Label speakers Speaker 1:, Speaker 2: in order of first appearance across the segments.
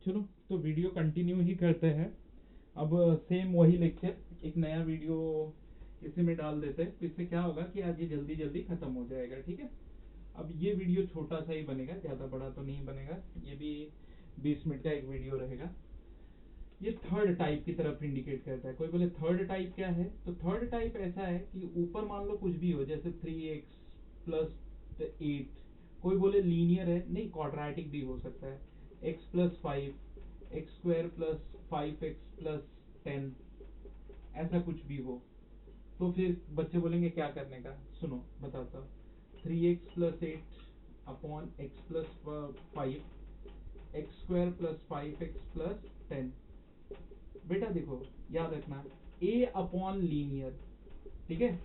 Speaker 1: चलो तो video continue ही करते हैं। अब सेम वही लेक्चर एक नया वीडियो इसी में डाल देते हैं, तो इससे क्या होगा कि आज ये जल्दी जल्दी खत्म हो जाएगा। ठीक है, अब ये वीडियो छोटा सा ही बनेगा, ज़्यादा बड़ा तो नहीं बनेगा। ये भी 20 मिनट का एक वीडियो रहेगा। ये थर्ड टाइप की तरफ इंडिकेट करता है। कोई बोले थर्ड टाइप क्या है, तो थर्ड टाइप ऐसा है कि ऊपर मान लो कुछ भी हो, जैसे 3x प्लस 8। कोई बोले लीनियर है, नहीं क्वाड्रेटिक भी हो सकता है। x plus 5 x square plus 5x plus 10, ऐसा कुछ भी हो। तो फिर बच्चे बोलेंगे क्या करने का, सुनो बताता हूँ। 3x plus 8 upon x plus 5 x square plus 5x plus 10। बेटा देखो, याद रखना a अपॉन लीनियर, ठीक है।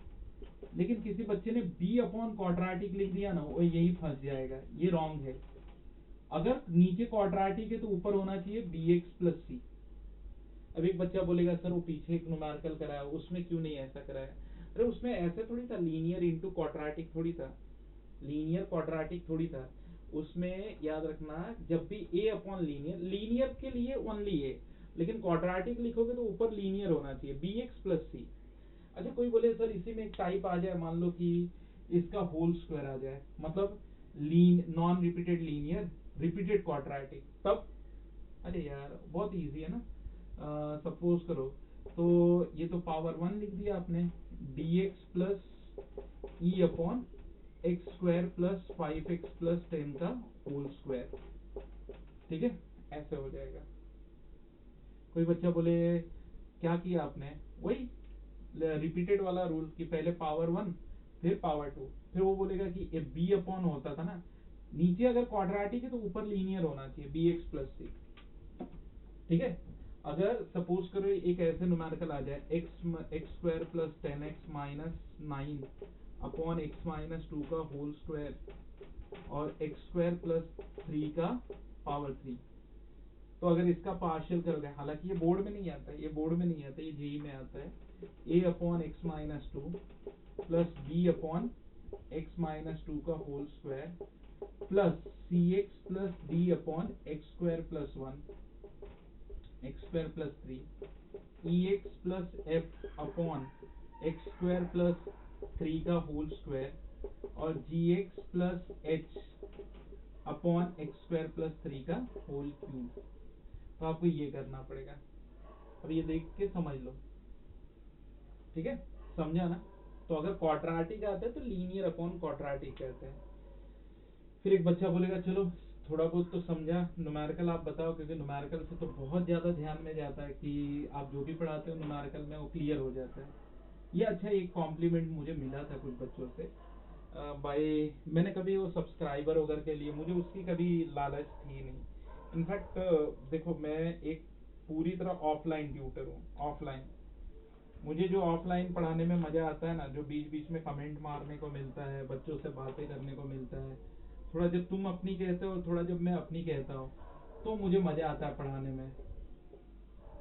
Speaker 1: लेकिन किसी बच्चे ने b अपॉन क्वाड्रेटिक लिख दिया ना, वो यही फंस जाएगा, ये रॉन्ग है। अगर नीचे क्वाड्रेटिक है तो ऊपर होना चाहिए bx प्लस सी। अब एक बच्चा बोलेगा सर वो पीछे एक न्यूमेरिकल कराया, उसमें क्यों नहीं ऐसा कराया। अरे उसमें ऐसे थोड़ी था, लीनियर इंटू क्वाड्रेटिक थोड़ी था, लीनियर क्वाड्रेटिक थोड़ी था। उसमें याद रखना, जब भी a अपॉन लीनियर, लीनियर के लिए ओनली a, लेकिन क्वाड्रेटिक लिखोगे तो ऊपर लीनियर होना चाहिए bx प्लस सी। अच्छा कोई बोले सर इसी में एक टाइप आ जाए, मान लो कि इसका होल स्क्वायर आ जाए, मतलब लीन non repeated linear repeated quadratic, तब अरे यार बहुत इजी है ना। सपोज करो, तो ये तो पावर 1 लिख दिया आपने, dx प्लस ई upon x square plus 5x plus 10 का होल स्क्वायर। ठीक है, ऐसे हो जाएगा। कोई बच्चा बोले क्या किया आपने, वही रिपीटेड वाला रूल कि पहले पावर 1 फिर पावर 2। फिर वो बोलेगा कि b अपॉन होता था ना, नीचे अगर क्वाड्रेटिक है तो ऊपर लीनियर होना चाहिए bx प्लस सी। ठीक है, अगर सपोज करो एक ऐसे न्यूमेरिकल आ जाए x square plus 10x minus 9 upon x minus 2 का होल स्क्वायर और एक्स स्क्वायर प्लस 3 का पावर 3। तो अगर इसका पार्शियल करोगे, हालांकि ये बोर्ड में नहीं आता है, ये बोर्ड में नहीं आता, ये जेई में आता है, a upon x minus 2 plus b upon x minus 2 का whole square plus c x plus d upon x square plus 1 x square plus 3 e x plus f upon x square plus 3 का whole square और g x plus h upon x square plus 3 का whole cube. तो आपको ये करना पड़ेगा। अब ये देख के समझ लो, ठीक है, समझा ना। तो अगर क्वाड्रेटिक आता है तो लीनियर अपॉन क्वाड्रेटिक कहते हैं। फिर एक बच्चा बोलेगा चलो थोड़ा बहुत तो समझा, न्यूमेरिकल आप बताओ, क्योंकि न्यूमेरिकल से तो बहुत ज़्यादा ध्यान में जाता है कि आप जो भी पढ़ाते हो न्यूमेरिकल में वो क्लियर हो जाता है। ये अच्छा एक कॉम्प्लीमेंट मुझे मिला था कुछ बच्चों से। भाई मैंने कभी वो सब्सक्राइबर वगैरह के लिए, मुझे उसकी कभी लालच थी नहीं। इनफैक्ट देखो मैं एक पूरी तरह ऑफलाइन ट्यूटर हूँ, ऑफलाइन। मुझे जो ऑफलाइन पढ़ाने में मज़ा आता है ना, जो बीच बीच में कमेंट मारने को मिलता है, बच्चों से बातें करने को मिलता है, थोड़ा जब तुम अपनी कहते हो थोड़ा जब मैं अपनी कहता हूँ, तो मुझे मज़ा आता है पढ़ाने में।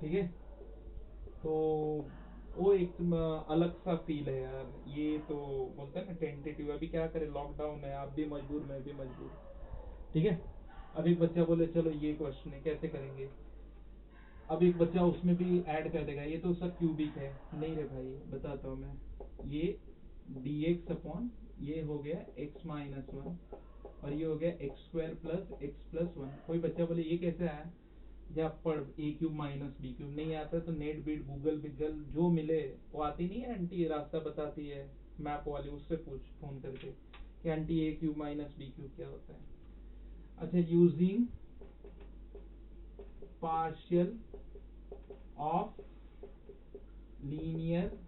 Speaker 1: ठीक है, तो वो एक अलग सा फील है यार। ये तो बोलते हैं ना टेंटेटिव, अभी क्या करें, लॉकडाउन है, आप भी मजबूर मैं भी मजबूर। ठीक है, अब एक बच्चा बोले चलो ये क्वेश्चन है कैसे करेंगे। अब एक बच्चा उसमें भी ऐड कर देगा, ये तो सर क्यूबिक है। नहीं रे भाई, बताता हूँ मैं। ये dx अपॉन ये हो गया x माइनस 1 और ये हो गया x square plus x plus 1। कोई बच्चा बोले ये कैसे आया, जब पढ़ ए क्यूब माइनस बी क्यूब नहीं आता तो नेट बीट गूगल बिगल जो मिले, वो आती नहीं है आंटी रास्ता बताती है मैप वाली, उससे पूछ फोन करके कि आंटी ए क्यूब माइनस बी क्यूब क्या होता है। अच्छा, using partial of linear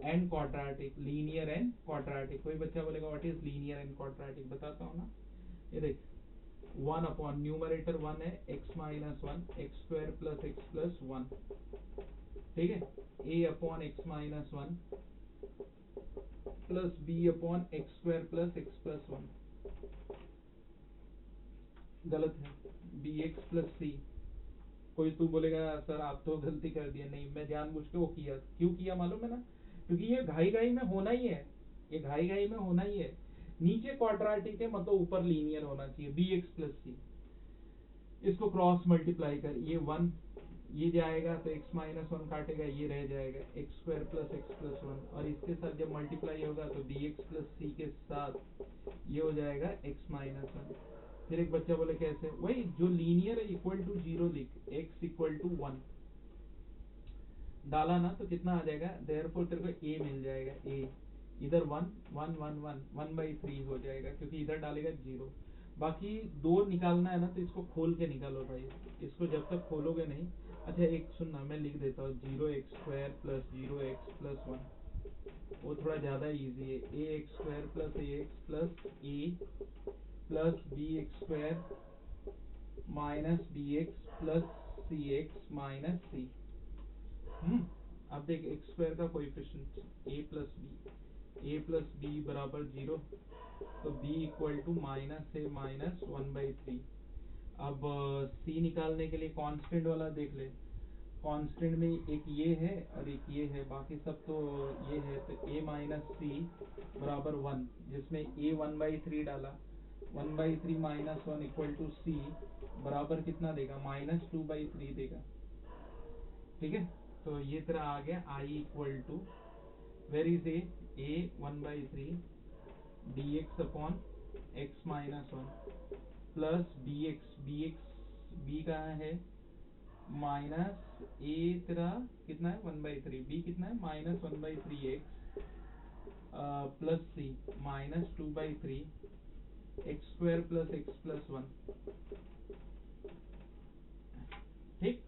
Speaker 1: and quadratic, linear and quadratic. कोई बच्चा बोलेगा what is linear and quadratic, बताता हूँ ना। ये देख, 1 अपॉन न्यूमरेटर 1 है x minus 1 x square plus x plus 1। ठीक है, a upon x minus 1 plus b upon x square plus x plus 1। गलत है, बी एक्स प्लस सी। कोई तू बोलेगा सर आप तो गलती कर दिए, नहीं मैं जानबूझ के वो किया। क्यों किया मालूम है ना, क्योंकि ये घाई घाई में होना ही है, ये घाई घाई में होना ही है। नीचे क्वाड्रेटिक है मतलब ऊपर लीनियर होना चाहिए, बी एक्स प्लस सी। इसको क्रॉस मल्टीप्लाई कर, ये 1 ये जाएगा तो x माइनस वन काटेगा, ये रह जाएगा एक्स स्क्वायर प्लस वन, और इसके साथ जब मल्टीप्लाई होगा तो bx प्लस सी के साथ ये हो जाएगा x माइनस वन। फिर एक बच्चा बोले कैसे, वही जो लीनियर है इक्वल टू जीरो लिख, x इक्वल टू वन डाला ना तो कितना आ जाएगा, देयरफॉर तेरे को a मिल जाएगा, a इधर one one one one one by three हो जाएगा क्योंकि इधर डालेगा जीरो। बाकी दो निकालना है ना तो इसको खोल के निकालो भाई, इसको जब तक खोलोगे नहीं। अच्छा एक सुनना, मैं लिख देता हूँ, zero x square plus zero x plus one, वो थोड़ा ज़्यादा इजी है, a x square plus a x plus a plus b x square minus b x plus c x minus c. अब देख एक्स स्क्वायर का coefficient a plus b बराबर zero, तो b equal to minus a minus one by three. अब c निकालने के लिए constant वाला देख ले, कांस्टेंट में एक ये है और एक ये है, बाकी सब तो ये है, तो a माइनस सी बराबर वन, जिसमें a वन बाई थ्री डाला, one by three minus one equal to c बराबर कितना देगा, माइनस टू बाई थ्री देगा। ठीक है, तो ये तेरा आ गया i equal to, where is a one by three d x upon x minus one plus b कहाँ है, माइनस ए तेरा कितना है वन बाई थ्री, बी कितना है minus one by three x plus c minus two by three x square plus x plus one. ठीक,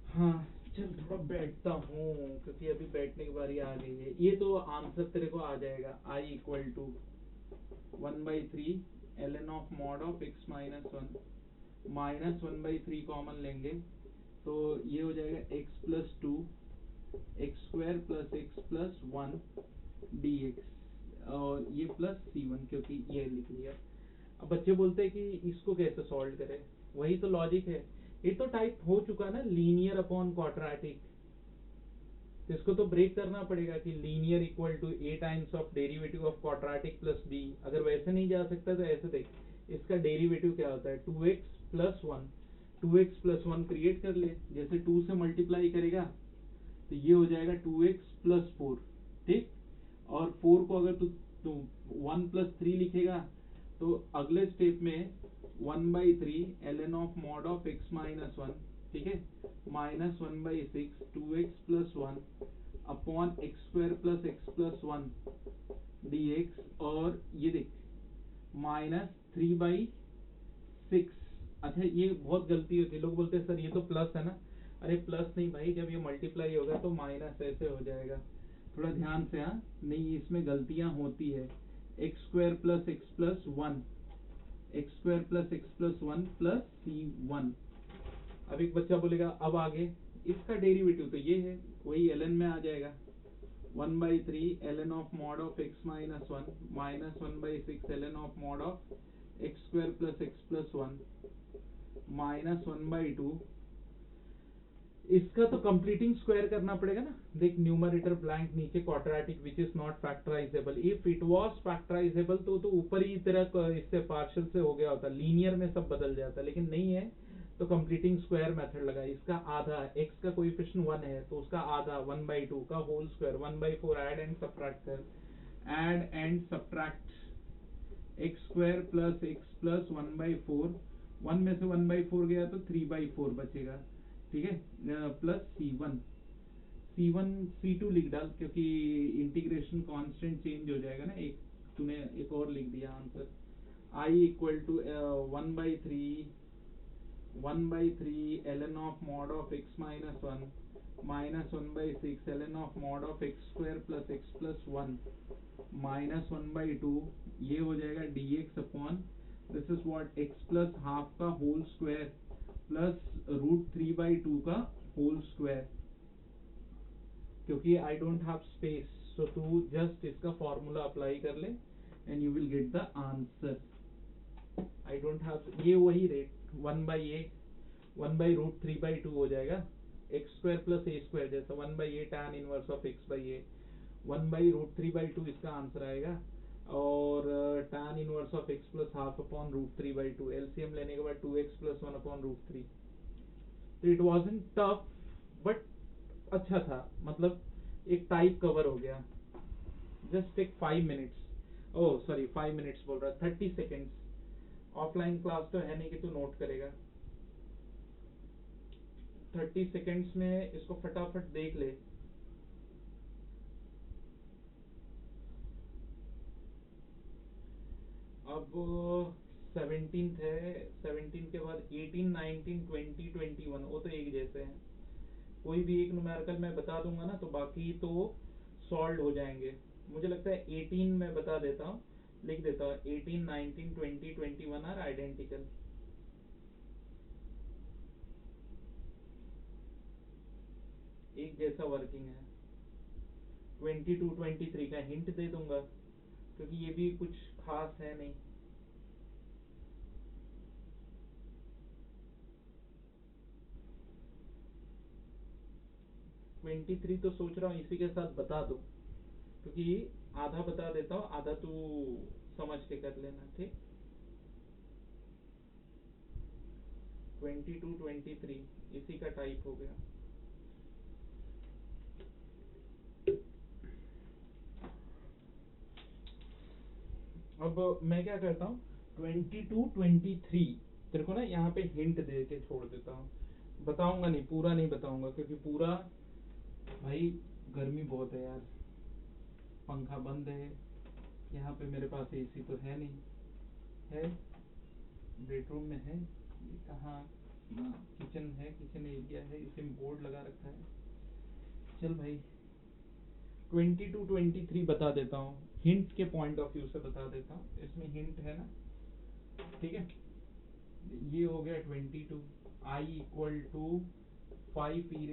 Speaker 1: हाँ चल थोड़ा बैठता हूँ क्योंकि अभी बैठने की बारी आ गई है। ये तो आंसर तेरे को आ जाएगा, i equal to one by three l n of mod of x minus one, minus one by three common लेंगे तो ये हो जाएगा x plus two x square plus x plus one d x, और ये प्लस सी वन क्योंकि ये लिख लिया। अब बच्चे बोलते हैं कि इसको कैसे सॉल्व करें, वही तो लॉजिक है, ये तो टाइप हो चुका ना लीनियर अपॉन क्वाड्रेटिक, तो इसको तो ब्रेक करना पड़ेगा कि linear equal to a times of derivative of quadratic plus b. अगर वैसे नहीं जा सकता तो ऐसे देख, इसका डेरिवेटिव क्या होता है, two x plus one, two x plus one create कर ले, जैसे टू से मल्टीप्लाई करेगा तो ये हो जाएगा टू एक्स प्लस फोर। ठीक, और फोर को अगर तू वन प्लस थ्री लिखेगा तो अगले स्टेप में one by three l n of mod of x minus one, ठीक है, minus one by six two x plus one upon x square plus one d x, और ये देख माइनस थ्री बाई सिक्स। अच्छा ये बहुत गलती होती है, लोग बोलते हैं सर ये तो प्लस है ना, अरे प्लस नहीं भाई, जब ये मल्टीप्लाई होगा तो माइनस ऐसे हो जाएगा, थोड़ा ध्यान से। हाँ नहीं, इसमें गलतियां होती है, x square plus one, x square plus one plus c one. अब एक बच्चा बोलेगा अब आगे इसका डेरिवेटिव तो ये है, वही एल एन में आ जाएगा, one by three l n of mod of x minus one minus one by six l n of mod of x square plus one minus one by two. इसका तो completing square करना पड़ेगा ना, देख numerator blank, नीचे quadratic which is not factorisable, if it was factorisable तो ऊपर ही तेरा इससे पार्शियल से हो गया होता, लीनियर में सब बदल जाता, लेकिन नहीं है तो कंप्लीटिंग स्क्वायर मेथड लगा। इसका आधा, x का कोएफिशिएंट वन है तो उसका आधा वन बाई टू का whole square, one by four add and subtract कर, add and subtract x square plus x plus one by four, one में से वन बाई फोर गया तो थ्री बाई फोर बचेगा, ठीक है, plus c one c two लिख डाल क्योंकि इंटीग्रेशन कांस्टेंट चेंज हो जाएगा ना, एक तूने एक और लिख दिया answer, I equal to one by three l n of mod of x minus one minus one by six l n of mod of x square plus x plus one minus one by two, ये हो जाएगा d x upon this is what x plus half का whole square plus root three by two का whole square, क्योंकि I don't have space, so तू just इसका formula apply कर ले and you will get the answer. I don't have, ये वही rate one by root three by two हो जाएगा, x square plus a square जैसा, one by a tan inverse of x by a, one by root three by two इसका answer आएगा। और tan inverse of x plus half upon root three by two, LCM लेने के बाद 2x plus one upon root three. तो it wasn't tough but अच्छा था, मतलब एक टाइप कवर हो गया। Just take 5 minutes, oh sorry 5 minutes बोल रहा, 30 सेकेंड्स। ऑफलाइन क्लास तो है नहीं कि तू नोट करेगा। 30 सेकेंड्स में इसको फटाफट देख ले। अब 17 है, 17 के बाद 18, 19, 20, 21 वो तो एक जैसे हैं। कोई भी एक न्यूमेरिकल मैं बता दूंगा ना तो बाकी तो सॉल्व हो जाएंगे। मुझे लगता है 18 मैं बता देता हूँ, लिख देता हूँ 18, 19, 20, 21 आर आइडेंटिकल। एक जैसा वर्किंग है। 22, 23 का हिंट दे दूंगा क्योंकि ये भी कुछ खास है नहीं। ट्वेंटी थ्री तो सोच रहा हूँ इसी के साथ बता दो, क्योंकि आधा बता देता हूँ, आधा तू समझ के कर लेना, ठीक। 22, 23 इसी का टाइप हो गया। अब मैं क्या करता हूँ, 22, 23 तेरे को ना यहाँ पे हिंट दे के छोड़ देता हूँ। बताऊंगा नहीं, पूरा नहीं बताऊंगा, क्योंकि पूरा भाई गर्मी बहुत है यार, पंखा बंद है, यहाँ पे मेरे पास एसी तो है नहीं, है बेडरूम में है, ये कहाँ, किचन है, किचन एरिया है, इसी में बोर्ड लगा रखा है। चल भाई 22, 23 बता देता हूँ, हिंट के पॉइंट ऑफ व्यू से बता देता हूँ, इसमें हिंट है ना, ठीक है। ये हो गया 22, I equal to 5 e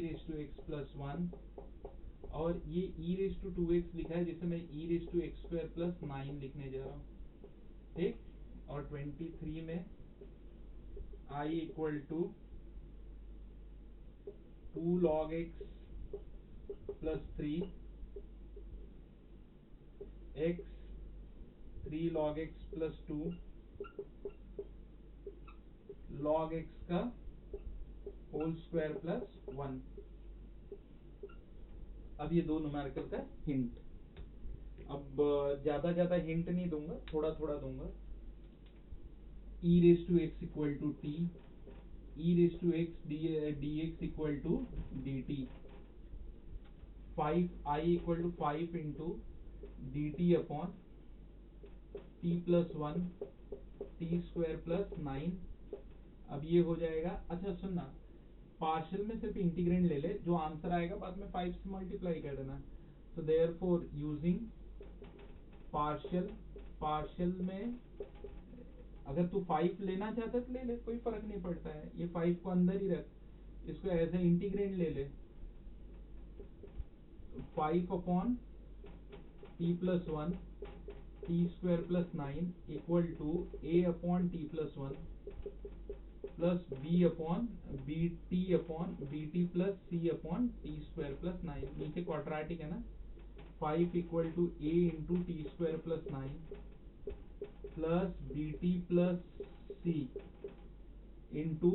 Speaker 1: raise to x plus one, और ये ई रेस टू 2x लिखा है, जिसे मैं e raise to x square plus 9 लिखने जा रहा हूँ, ठीक। और 23 में I equal to 2 log x plus 3 x 3 log x plus 2 log x का होल स्क्वायर प्लस 1। अब ये दो न्यूमेरिकल का हिंट। अब ज्यादा ज्यादा हिंट नहीं दूंगा, थोड़ा थोड़ा दूंगा। e raise to x equal to t, e raise to x d x equal to d t, 5 I equal to 5 into d t upon t plus one t square plus 9। अब ये हो जाएगा, अच्छा सुनना, पार्शियल में सिर्फ integrand ले ले, जो आंसर आएगा बाद में 5 से मल्टीप्लाई कर देना। तो देयरफॉर यूजिंग पार्शियल, पार्शियल में अगर तू 5 लेना चाहता तो ले ले, कोई फर्क नहीं पड़ता है, ये 5 को अंदर ही रख, इसको एज ए इंटीग्रेंड ले ले। 5 upon t plus one t square plus 9 equal to a upon t plus one plus b upon b t plus c upon t square plus 9। नीचे क्वाड्रेटिक है ना, 5 equal to a into t square plus 9 plus b t plus c into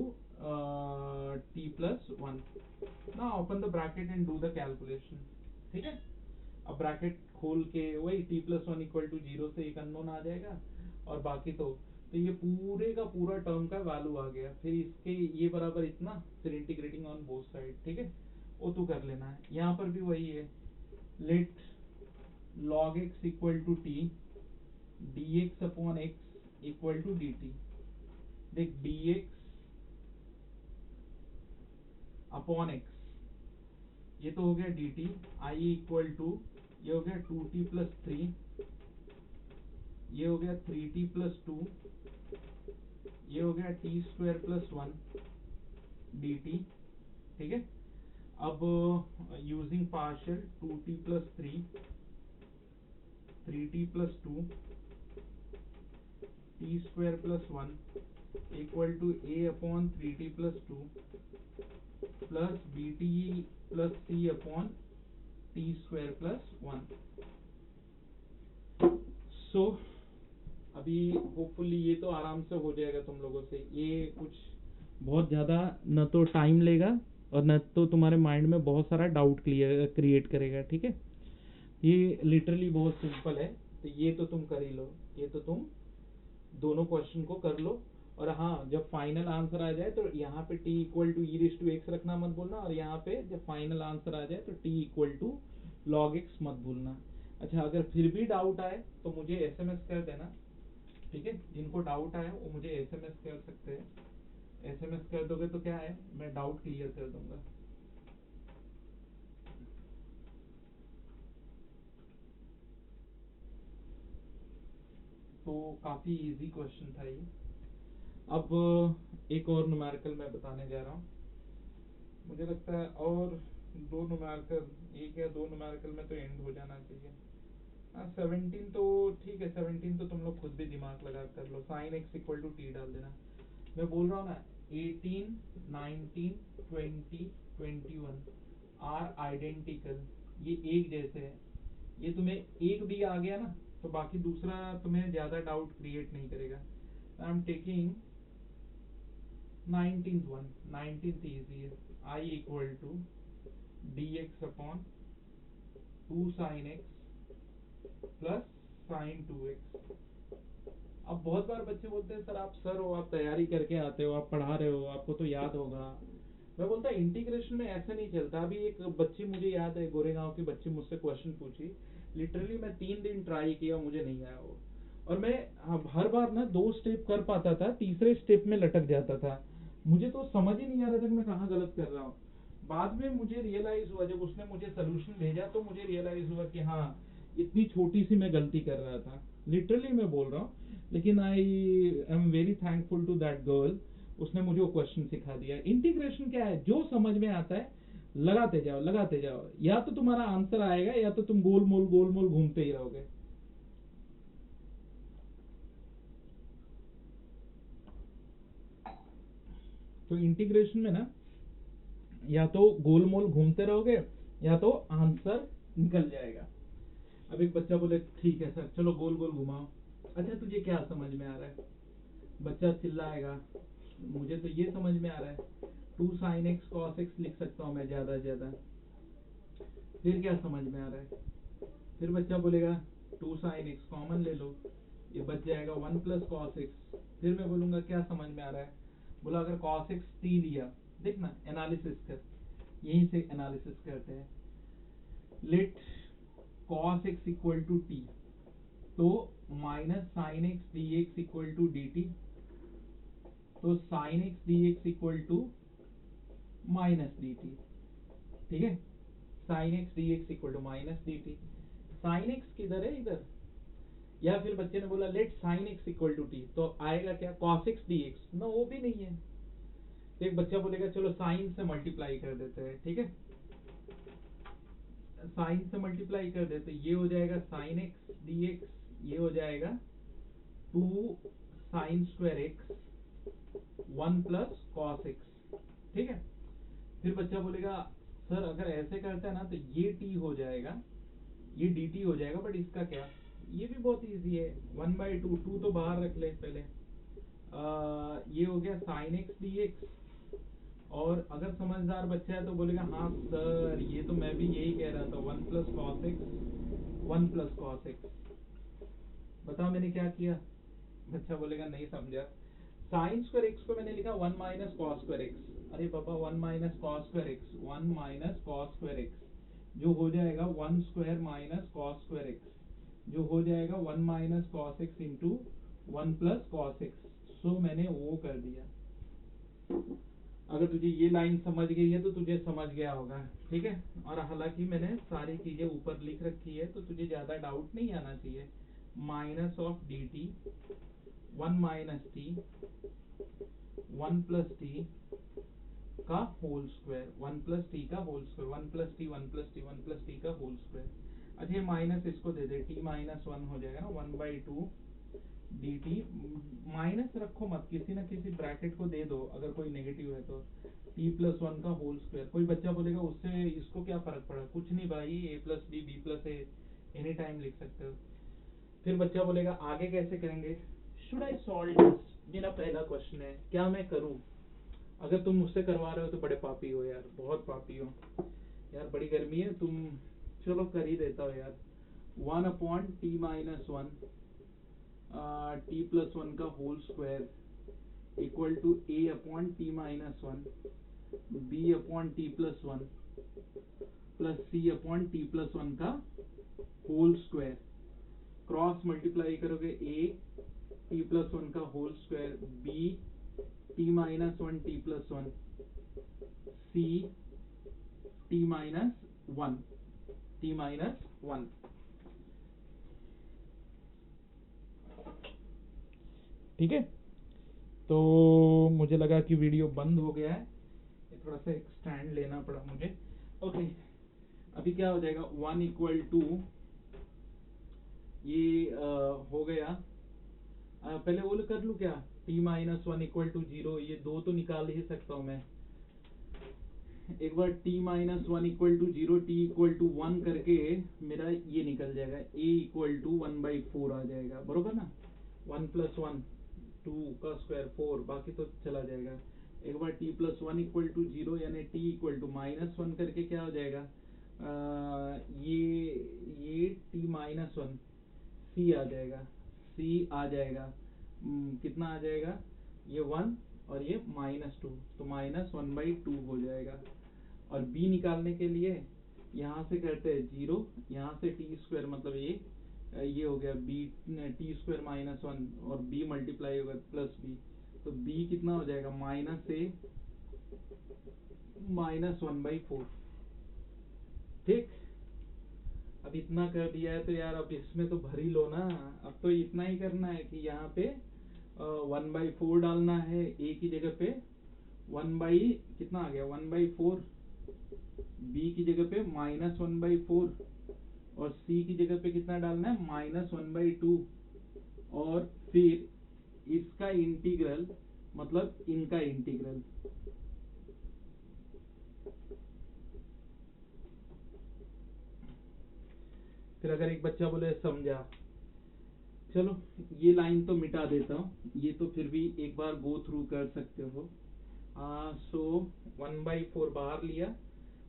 Speaker 1: t plus one. ना open the bracket and do the calculation, ठीक है। अब bracket खोल के वही t plus one equal to zero से एक अननोन आ जाएगा, और बाकी तो ये पूरे का पूरा टर्म का वैल्यू आ गया, फिर इसके ये बराबर इतना, फिर इंटीग्रेटिंग ऑन बोथ साइड, ठीक है। वो तू कर लेना है, यहाँ पर भी वही है। Let log x equal to t dx upon x equal to dt। देख dx अपॉन x ये तो हो गया dt, i इक्वल टू ये हो गया 2t प्लस 3, ये हो गया 3t प्लस 2, ये हो गया टी स्क्वायर प्लस 1 dt, ठीक है। अब using partial 2t plus 3 3t plus 2 t square plus 1 equal to a upon 3t plus 2 plus b t plus c upon t square plus 1। So अभी hopefully ये तो आराम से हो जाएगा तुम लोगों से। ये कुछ बहुत ज़्यादा न तो टाइम लेगा और न तो तुम्हारे माइंड में बहुत सारा डाउट क्रिएट करेगा, ठीक है। ये लिटरली बहुत सिंपल है, तो ये तो तुम कर ही लो, ये तो तुम दोनों क्वेश्चन को कर लो। और हाँ, जब फाइनल आंसर आ जाए तो यहाँ पे t इक्वल टू e⁻x रखना मत भूलना, और यहाँ पे जब फाइनल आंसर आ जाए तो t equal to log x मत भूलना। अच्छा, अगर फिर भी डाउट आए तो मुझे एसएमएस कर देना, ठीक है। जिनको डाउट आए वो मुझे एसएमएस कर सकते हैं। एसएमएस कर दोगे तो क्या है, मैं डाउट क्लियर कर दूंगा। तो काफी इजी क्वेश्चन था ये। अब एक और न्यूमेरिकल मैं बताने जा रहा हूँ। मुझे लगता है और दो न्यूमेरिकल, एक या दो न्यूमेरिकल में तो एंड हो जाना चाहिए। हाँ, 17 तो ठीक है, 17 तो तुम लोग खुद भी दिमाग लगा कर लो। Sine x equal to t डाल देना। मैं बोल रहा हूँ ना, 18, 19, 20, 21 आर आइडेंटिकल, ये एक जैसे है। ये तुम्हें एक भी आ गया ना तो बाकी दूसरा तुम्हें ज्यादा डाउट क्रिएट नहीं करेगा। I am taking 19th one, 19th easy है। I equal to dx upon 2 sin x plus sin 2x। अब बहुत बार बच्चे बोलते हैं सर आप सर हो, आप तैयारी करके आते हो, आप पढ़ा रहे हो, आपको तो याद होगा। मैं बोलता इंटीग्रेशन में ऐसा नहीं चलता। अभी एक बच्ची मुझे याद है, गोरेगांव की बच्ची मुझसे क्वेश्चन पूछी, लिटरली मैं 3 दिन ट्राई किया, मुझे नहीं आया वो। और मैं हर बार ना 2 स्टेप कर पाता था, तीसरे स्टेप में लटक जाता था। मुझे तो समझ ही नहीं आ रहा था कि मैं कहाँ गलत कर रहा हूँ। बाद में मुझे रियलाइज हुआ, जब उसने मुझे सोल्यूशन भेजा तो मुझे रियलाइज हुआ कि हाँ, इतनी छोटी सी मैं गलती कर रहा था। लिटरली मैं बोल रहा हूँ। लेकिन I am very thankful to that girl, उसने मुझे वो क्वेश्चन सिखा दिया। इंटीग्रेशन क्या है, जो समझ में आता है लगाते जाओ लगाते जाओ, या तो तुम्हारा आंसर आएगा या तो तुम गोल मोल घूमते ही रहोगे। तो इंटीग्रेशन में ना या तो गोल मोल घूमते रहोगे या तो आंसर निकल जाएगा। अब एक बच्चा बोले ठीक है सर चलो गोल गोल घुमाओ। अच्छा तुझे क्या समझ में आ रहा है? बच्चा चिल्लाएगा मुझे तो ये समझ में आ रहा है 2 sin x cos x लिख सकता हूँ मैं ज्यादा से ज्यादा। फिर क्या समझ में आ रहा है? फिर बच्चा बोलेगा 2 sin x कॉमन ले लो, ये बच जाएगा 1 प्लस cos x। फिर मैं बोलूंगा क्या समझ में आ रहा है? बोला अगर cos x t लिया, देखना एनालिसिस कर, यहीं से एनालिसिस करते हैं। Let cos x equal to t, तो minus sine x d x equal to d t, तो sine x d x equal to minus d t, ठीक है। Sine x d x equal to minus d t. Sine x किधर है? इधर। या फिर बच्चे ने बोला let sine x equal to t, तो आएगा क्या? कॉस एक्स डी एक्स ना, वो भी नहीं है। तो एक बच्चा बोलेगा चलो साइन से मल्टीप्लाई कर देते हैं, ठीक है। साइन से मल्टीप्लाई कर देते, ये हो जाएगा साइन एक्स डी एक्स, ये हो जाएगा 2 sine square x 1 plus cos x, ठीक है। फिर बच्चा बोलेगा सर अगर ऐसे करता है ना तो ये टी हो जाएगा, ये डी टी हो जाएगा, बट इसका क्या? ये भी बहुत इजी है, 1/2, 2 तो बाहर रख ले पहले। ये हो गया साइन एक्स डी एक्स। और अगर समझदार बच्चा है तो बोलेगा हाँ सर ये तो मैं भी यही कह रहा था, 1 plus cos x 1 plus cos x. बताओ मैंने क्या किया? बच्चा बोलेगा नहीं समझा। साइन स्क्वायर एक्स को मैंने लिखा 1 माइनस कॉस स्क्वायर एक्स। अरे पापा 1 minus cos square x, 1 minus cos square x, जो हो जाएगा 1 square minus cos square x, जो हो जाएगा 1 minus cos x into 1 plus cos x. So मैंने वो कर दिया। अगर तुझे ये लाइन समझ गई है तो तुझे समझ गया होगा, ठीक है। और हालांकि मैंने सारी चीजें ऊपर लिख रखी है तो तुझे ज्यादा डाउट नहीं आना चाहिए। Minus of d t 1 minus t 1 plus t का होल स्क्वायर, 1 प्लस टी का whole square, 1 plus t 1 plus t 1 plus t का होल स्क्वायर। अच्छा ये माइनस इसको दे दे, टी माइनस 1 हो जाएगा ना, 1/2 डी टी, माइनस रखो मत, किसी ना किसी ब्रैकेट को दे दो अगर कोई नेगेटिव है तो, टी प्लस वन का होल स्क्वायर। कोई बच्चा बोलेगा उससे इसको क्या फर्क पड़ा, कुछ नहीं भाई, ए प्लस बी, बी प्लस ए, एनी टाइम लिख सकते हो। फिर बच्चा बोलेगा आगे कैसे करेंगे, शुड आई सॉल्व दिस, मेरा पहला क्वेश्चन है क्या मैं करूं। अगर तुम मुझसे करवा रहे हो तो बड़े पापी हो यार, बहुत पापी हो यार, बड़ी गर्मी है तुम, चलो कर ही देता हो यार। 1/t-1 टी प्लस वन का whole square equal to a/t-1 b/t+1 plus c/t+1 का होल स्क्वायर, क्रॉस मल्टीप्लाई करोगे a t+1 का whole square, b t-1 t+1 c t-1 t-1। ठीक है, तो मुझे लगा कि वीडियो बंद हो गया है, ये थोड़ा सा एक स्टैंड लेना पड़ा मुझे। ओके, अभी क्या हो जाएगा, 1 इक्वल टू ये हो गया, पहले वो कर लूँ क्या, t-1 इक्वल टू 0, ये दो तो निकाल ही सकता हूँ मैं। एक बार t-1 equal to 0, t equal to 1 करके मेरा ये निकल जाएगा, a इक्वल टू 1/4 आ जाएगा, बरोबर ना। 1 + 1 2 का स्क्वायर 4, बाकी तो चला जाएगा। एक बार t+1 इक्वल टू 0 यानी t इक्वल टू -1 करके क्या हो जाएगा, ये t-1 c आ जाएगा, c आ जाएगा, कितना आ जाएगा, ये 1 और ये -2, तो -1/2 हो जाएगा। और b निकालने के लिए यहाँ से करते हैं 0, यहाँ से t² मतलब ये हो गया b t² -1 और b मल्टीप्लाई होगा प्लस b, तो b कितना हो जाएगा, -a -1/4। ठीक, अब इतना कर दिया है तो यार अब इसमें तो भर ही लो ना, अब तो इतना ही करना है कि यहाँ पे 1/4 डालना है, a की जगह पे 1 कितना आ गया 1/4, b की जगह पे -1/4 और c की जगह पे कितना डालना है -1/2, और फिर इसका इंटीग्रल मतलब इनका इंटीग्रल। फिर अगर एक बच्चा बोले समझा, चलो ये लाइन तो मिटा देता हूँ, ये तो फिर भी एक बार गो थ्रू कर सकते हो। सो 1/4 बाहर लिया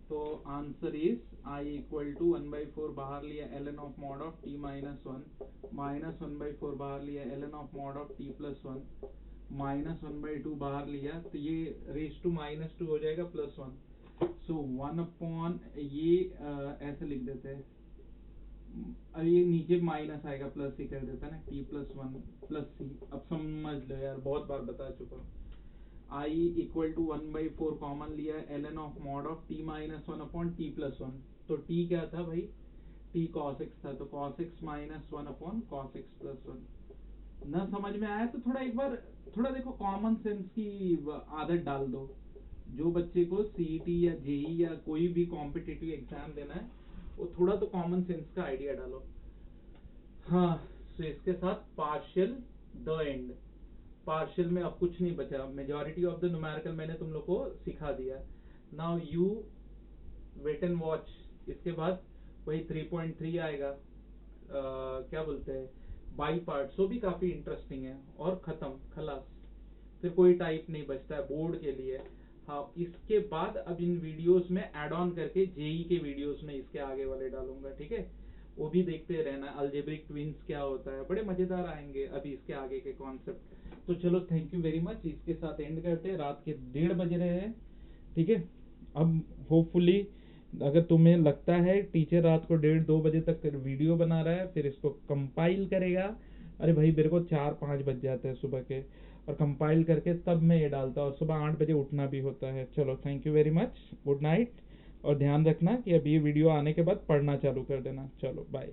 Speaker 1: तो answer is I equal to 1/4 बाहर लिया ln of mod of t -1 -1/4 बाहर लिया ln of mod of t+1 -1/2 बाहर लिया, तो ये रेज टू -2 हो जाएगा +1। सो 1 ये ऐसे लिख देते हैं, अब ये नीचे माइनस आएगा प्लस ही कर देता है ना, t+1 प्लस c। अब समझ लो यार, बहुत बार बता चुका हूँ। I इक्वल टू 1/4 कॉमन लिया, ln of mod of t -1/t+1, तो t क्या था भाई, t cos x था, तो cos x -1/cos x +1। ना समझ में आया तो थोड़ा एक बार थोड़ा देखो, कॉमन सेंस की आदत डाल दो। जो बच्चे को सीईटी या जेई या कोई भी कॉम्पिटिटिव एग्जाम देना है, वो थोड़ा तो कॉमन सेंस का आइडिया डालो। हाँ, तो इसके साथ पार्शियल द एंड, पार्शियल में अब कुछ नहीं बचा, मेजॉरिटी ऑफ द न्यूमेरिकल मैंने तुम लोग को सिखा दिया। Now you wait and watch, इसके बाद वही 3.3 आएगा, क्या बोलते हैं बाई पार्ट, वो भी काफी इंटरेस्टिंग है, और खत्म खलास, फिर कोई टाइप नहीं बचता है बोर्ड के लिए। हाँ, इसके बाद अब इन वीडियोस में ऐड ऑन करके जेई के वीडियोस में इसके आगे वाले डालूंगा, ठीक है, वो भी देखते रहना। अलजेब्रिक ट्विंस क्या होता है, बड़े मजेदार आएंगे अभी इसके आगे के कॉन्सेप्ट। तो चलो थैंक यू वेरी मच, इसके साथ एंड करते हैं, रात के 1:30 बज रहे हैं, ठीक है। अब होपफुली अगर तुम्हें लगता है टीचर रात को 1:30-2 बजे तक वीडियो बना रहा है, फिर इसको कंपाइल करेगा, अरे भाई मेरे को 4-5 बज जाते हैं सुबह के, और कंपाइल करके तब मैं ये डालता हूँ, और सुबह 8 बजे उठना भी होता है। चलो thank you very much, good night, और ध्यान रखना कि अब ये वीडियो आने के बाद पढ़ना चालू कर देना। चलो बाय।